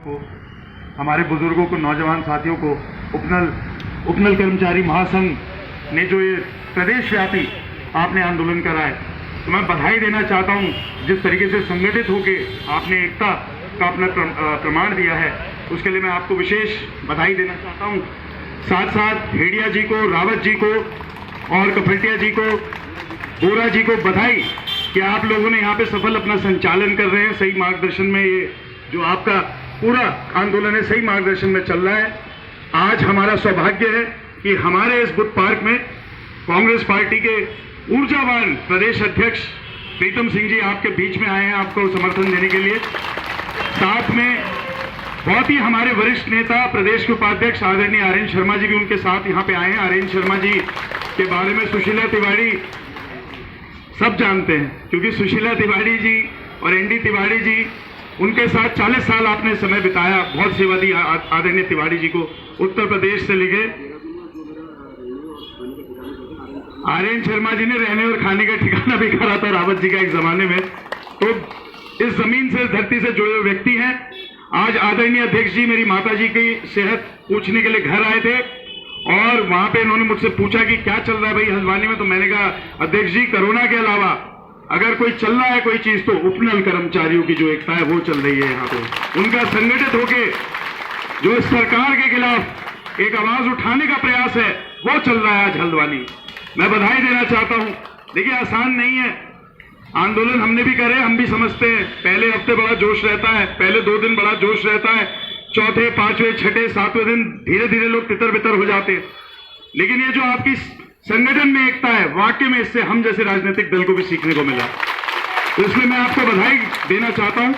को, हमारे बुजुर्गों को, नौजवान साथियों को, उपनल कर्मचारी महासंघ ने जो ये प्रदेश व्यापी आपने आंदोलन करा है, तो मैं बधाई देना चाहता हूं। जिस तरीके से संगठित होकर आपने एकता का अपना प्रमाण दिया है, उसके लिए मैं आपको विशेष बधाई देना चाहता हूं। साथ साथ हेडिया जी को, रावत जी को और कफलटिया जी को, बोरा जी को बधाई कि आप लोगों ने यहाँ पे सफल अपना संचालन कर रहे हैं। सही मार्गदर्शन में ये जो आपका पूरा आंदोलन है, सही मार्गदर्शन में चल रहा है। आज हमारा सौभाग्य है कि हमारे इस बुद्ध पार्क में कांग्रेस पार्टी के ऊर्जावान प्रदेश अध्यक्ष प्रीतम सिंह जी आपके बीच में आए हैं आपको समर्थन देने के लिए। साथ में बहुत ही हमारे वरिष्ठ नेता प्रदेश के उपाध्यक्ष आदरणीय आर्यन शर्मा जी भी उनके साथ यहाँ पे आए हैं। आर्यन शर्मा जी के बारे में सुशीला तिवारी सब जानते हैं, क्योंकि सुशीला तिवारी जी और एनडी तिवारी जी, उनके साथ 40 साल आपने समय बिताया, बहुत सेवा दी आदरणीय तिवारी जी को। उत्तर प्रदेश से लेके आर्यन शर्मा जी ने रहने और खाने का ठिकाना भी करा था रावत जी का एक जमाने में। तो इस जमीन से, इस धरती से जुड़े हुए व्यक्ति हैं। आज आदरणीय अध्यक्ष जी मेरी माता जी की सेहत पूछने के लिए घर आए थे और वहां पे इन्होंने मुझसे पूछा कि क्या चल रहा है भाई हल्द्वानी में। तो मैंने कहा अध्यक्ष जी, कोरोना के अलावा अगर कोई चल रहा है कोई चीज, तो उपनल कर्मचारियों की जो एकता है वो चल रही है यहाँ पे। उनका संगठित होके जो सरकार के खिलाफ एक आवाज उठाने का प्रयास है वो चल रहा है आज हल्द्वानी। मैं बधाई देना चाहता हूं। देखिए, आसान नहीं है आंदोलन, हमने भी करे, हम भी समझते हैं। पहले हफ्ते बड़ा जोश रहता है, पहले 2 दिन बड़ा जोश रहता है, चौथे, पांचवें, छठे, सातवें दिन धीरे धीरे लोग तितर बितर हो जाते हैं। लेकिन ये जो आपकी संगठन में एकता है, वाकई में इससे हम जैसे राजनीतिक दल को भी सीखने को मिला। तो इसलिए मैं आपको बधाई देना चाहता हूं।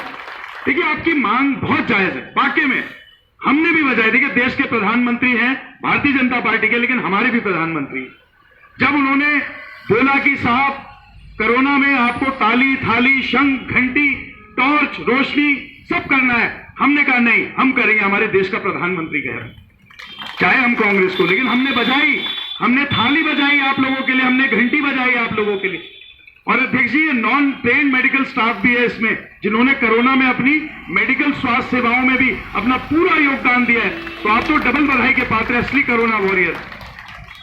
देखिए, आपकी मांग बहुत जायज है, वाकई में हमने भी बजाई। देखिए, देश के प्रधानमंत्री हैं भारतीय जनता पार्टी के, लेकिन हमारे भी प्रधानमंत्री, जब उन्होंने बोला कि साहब कोरोना में आपको ताली, थाली, शंख, घंटी, टॉर्च, रोशनी सब करना है, हमने कहा नहीं, हम करेंगे। हमारे देश का प्रधानमंत्री कह रहे हैं, चाहे हम कांग्रेस को, लेकिन हमने बजाई, हमने थाली बजाई आप लोगों के लिए, हमने घंटी बजाई आप लोगों के लिए। और अध्यक्ष जी, ये नॉन ट्रेन्ड मेडिकल स्टाफ भी है इसमें, जिन्होंने कोरोना में अपनी मेडिकल स्वास्थ्य सेवाओं में भी अपना पूरा योगदान दिया है। तो आप तो डबल बधाई के पात्र हैं, असली कोरोना वॉरियर।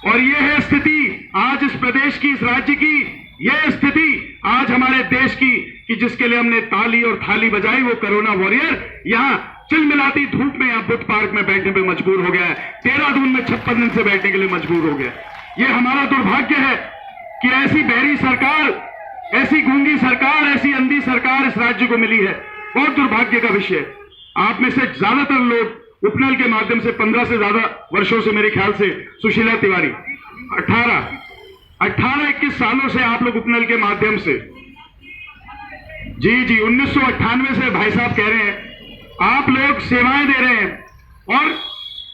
और ये है स्थिति आज इस प्रदेश की, इस राज्य की, यह स्थिति आज हमारे देश की कि जिसके लिए हमने ताली और थाली बजाई, वो कोरोना वॉरियर यहां चिलमिलाती धूप में यहाँ बुद्ध पार्क में बैठने पे मजबूर हो गया है। देहरादून में 56 दिन से बैठने के लिए मजबूर हो गया। ये हमारा दुर्भाग्य है कि ऐसी बहरी सरकार, ऐसी गूंगी सरकार, ऐसी अंधी सरकार इस राज्य को मिली है। बहुत दुर्भाग्य का विषय। आप में से ज्यादातर लोग उपनल के माध्यम से 15 से ज्यादा वर्षों से, मेरे ख्याल से सुशीला तिवारी 18-21 सालों से आप लोग उपनल के माध्यम से, जी 1998 से भाई साहब कह रहे हैं आप लोग सेवाएं दे रहे हैं। और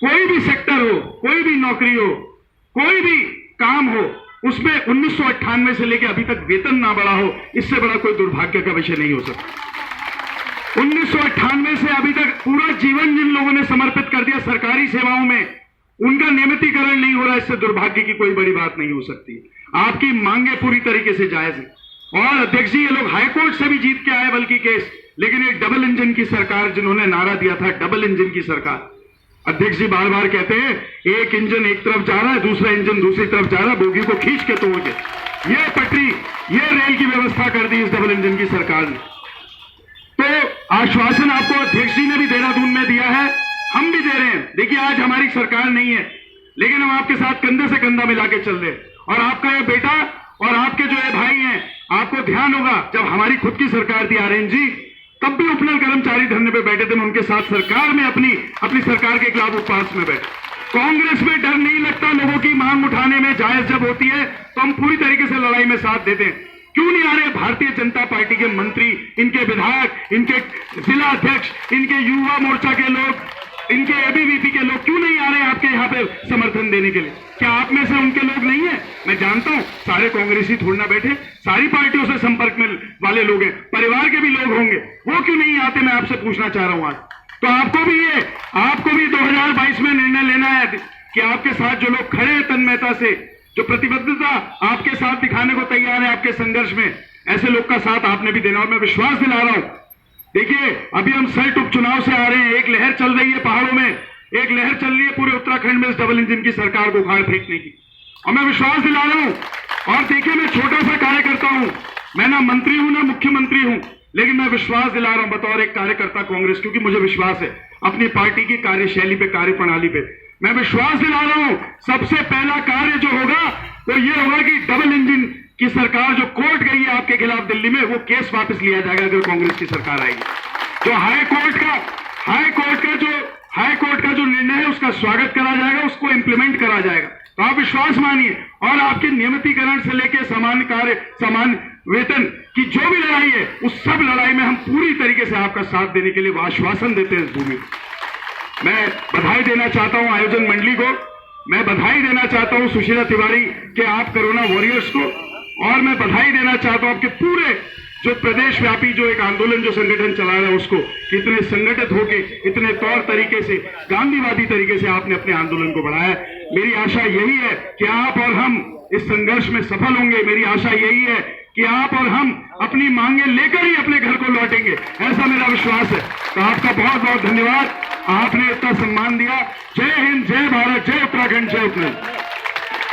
कोई भी सेक्टर हो, कोई भी नौकरी हो, कोई भी काम हो, उसमें 1998 से लेकर अभी तक वेतन ना बढ़ा हो, इससे बड़ा कोई दुर्भाग्य का विषय नहीं हो सकता। 1998 से अभी तक पूरा जीवन जिन लोगों ने समर्पित कर दिया सरकारी सेवाओं में, उनका नियमितीकरण नहीं हो रहा, इससे दुर्भाग्य की कोई बड़ी बात नहीं हो सकती। आपकी मांगे पूरी तरीके से जायज है। और अध्यक्ष जी, ये लोग हाईकोर्ट से भी जीत के आए बल्कि केस, लेकिन एक डबल इंजन की सरकार, जिन्होंने नारा दिया था डबल इंजन की सरकार, अध्यक्ष जी बार बार कहते हैं एक इंजन एक तरफ जा रहा है, दूसरा इंजन दूसरी तरफ जा रहा है, बोगी को खींच के तोड़ के ये पटरी, ये रेल की व्यवस्था कर दी इस डबल इंजन की सरकार ने। तो आश्वासन आपको अध्यक्ष जी ने भी देहरादून में दिया है, हम भी दे रहे हैं। देखिए, आज हमारी सरकार नहीं है, लेकिन हम आपके साथ कंधे से कंधा मिला के चल रहे हैं। और आपका ये बेटा और आपके जो ये भाई हैं, आपको ध्यान होगा जब हमारी खुद की सरकार थी आर्यन जी, तब भी उपनल कर्मचारी धरने पे बैठे थे, मैं उनके साथ सरकार में अपनी सरकार के खिलाफ उपवास में बैठे। कांग्रेस में डर नहीं लगता लोगों की मांग उठाने में, जायज जब होती है तो हम पूरी तरीके से लड़ाई में साथ देते हैं। क्यों नहीं आ रहे भारतीय जनता पार्टी के मंत्री, इनके विधायक, इनके जिला अध्यक्ष, इनके युवा मोर्चा के लोग, इनके एबीवीपी के लोग क्यों नहीं आ रहे आपके यहाँ पे समर्थन देने के लिए? क्या आप में से उनके लोग नहीं है? मैं जानता हूं सारे कांग्रेसी थोड़ी ना बैठे, सारी पार्टियों से संपर्क में वाले लोग हैं, परिवार के भी लोग होंगे, वो क्यों नहीं आते? मैं आपसे पूछना चाह रहा हूं आज। तो आपको भी 2022 में निर्णय लेना है कि आपके साथ जो लोग खड़े हैं तन्मयता से, जो प्रतिबद्धता आपके साथ दिखाने को तैयार है आपके संघर्ष में, ऐसे लोग का साथ आपने भी देना। और मैं विश्वास दिला रहा हूं देखिए, अभी हम सल्ट उपचुनाव से आ रहे हैं, एक लहर चल रही है पहाड़ों में, एक लहर चल रही है पूरे उत्तराखंड में इस डबल इंजन की सरकार को उखाड़ फेंकने की। और मैं विश्वास दिला रहा हूं, और देखिए मैं छोटा सा कार्यकर्ता हूं, मैं ना मंत्री हूं ना मुख्यमंत्री हूं, लेकिन मैं विश्वास दिला रहा हूं बतौर एक कार्यकर्ता कांग्रेस, क्योंकि मुझे विश्वास है अपनी पार्टी की कार्यशैली पे, कार्यप्रणाली पे। मैं विश्वास दिला रहा हूं सबसे पहला कार्य जो होगा वो ये होगा कि डबल इंजन की सरकार जो कोर्ट गई है आपके खिलाफ दिल्ली में, वो केस वापस लिया जाएगा अगर कांग्रेस की सरकार आएगी। जो हाई कोर्ट का जो निर्णय है उसका स्वागत करा जाएगा, उसको इंप्लीमेंट करा जाएगा। तो आप विश्वास मानिए, और आपके नियमितीकरण से लेकर समान कार्य, समान वेतन की जो भी लड़ाई है, उस सब लड़ाई में हम पूरी तरीके से आपका साथ देने के लिए आश्वासन देते हैं इस भूमि को। मैं बधाई देना चाहता हूं आयोजन मंडली को, मैं बधाई देना चाहता हूं सुशीला तिवारी के आप कोरोना वॉरियर्स को, और मैं बधाई देना चाहता हूं आपके पूरे जो प्रदेश व्यापी जो एक आंदोलन जो संगठन चला रहा है उसको, कितने संगठित होके, इतने तौर तरीके से, गांधीवादी तरीके से आपने अपने आंदोलन को बढ़ाया। मेरी आशा यही है कि आप और हम इस संघर्ष में सफल होंगे। मेरी आशा यही है कि आप और हम अपनी मांगे लेकर ही अपने घर को लौटेंगे, ऐसा मेरा विश्वास है। तो आपका बहुत बहुत धन्यवाद, आपने इतना सम्मान दिया। जय हिंद, जय भारत, जय उत्तराखंड, जय उत्तराखंड।